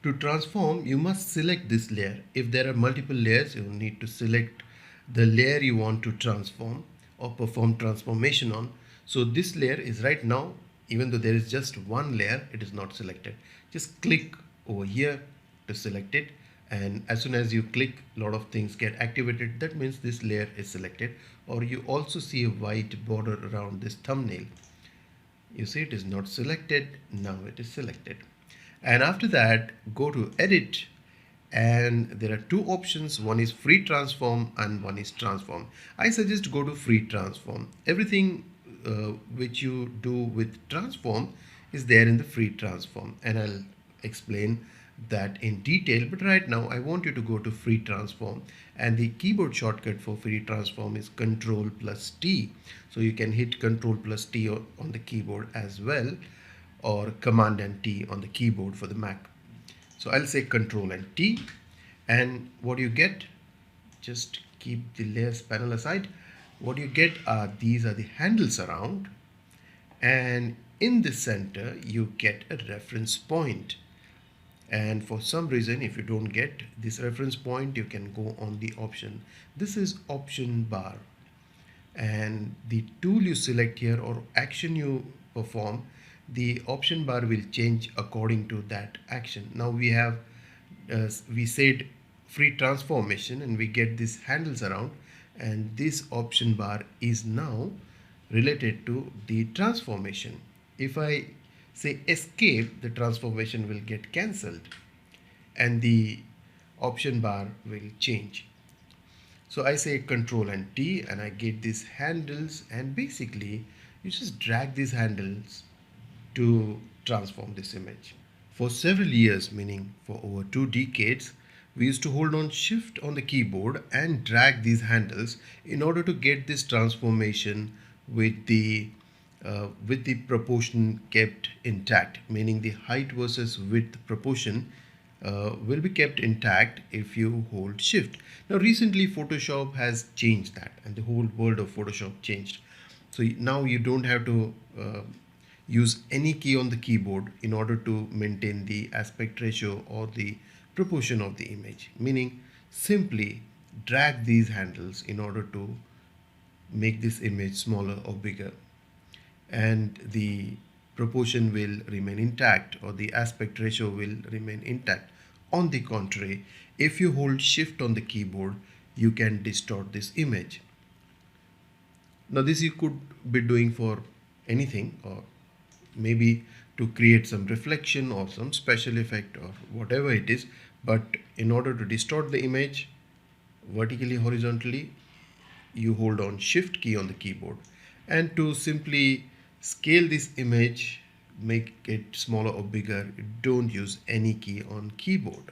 To transform, you must select this layer. If there are multiple layers, you need to select the layer you want to transform or perform transformation on. So this layer is right now, even though there is just one layer, it is not selected. Just click over here to select it, and as soon as you click, a lot of things get activated. That means this layer is selected. Or you also see a white border around this thumbnail. You see it is not selected. Now it is selected. And after that, go to edit, and there are two options. One is free transform and one is transform. I suggest go to free transform. Everything which you do with transform is there in the free transform, and I'll explain that in detail. But right now I want you to go to free transform, and the keyboard shortcut for free transform is Ctrl plus T. So you can hit Ctrl plus T on the keyboard as well, or Command and T on the keyboard for the Mac. So I'll say Control and T, and what you get, just keep the layers panel aside. What you get are, these are the handles around, and in the center you get a reference point. And for some reason, if you don't get this reference point, you can go on the option. This is option bar, and the tool you select here or action you perform, the option bar will change according to that action. Now we have we said free transformation, and we get these handles around, and this option bar is now related to the transformation. If I say escape, the transformation will get cancelled and the option bar will change. So I say Control and T, and I get these handles, and basically you just drag these handles to transform this image. For several years, meaning for over 2 decades, we used to hold on Shift on the keyboard and drag these handles in order to get this transformation with the proportion kept intact, meaning the height versus width proportion will be kept intact if you hold Shift. Now recently Photoshop has changed that, and the whole world of Photoshop changed. So now you don't have to use any key on the keyboard in order to maintain the aspect ratio or the proportion of the image, meaning simply drag these handles in order to make this image smaller or bigger, and the proportion will remain intact or the aspect ratio will remain intact. On the contrary, if you hold Shift on the keyboard, you can distort this image. Now this you could be doing for anything, or maybe to create some reflection or some special effect or whatever it is. But in order to distort the image vertically, horizontally, you hold on Shift key on the keyboard. And to simply scale this image, make it smaller or bigger, don't use any key on keyboard.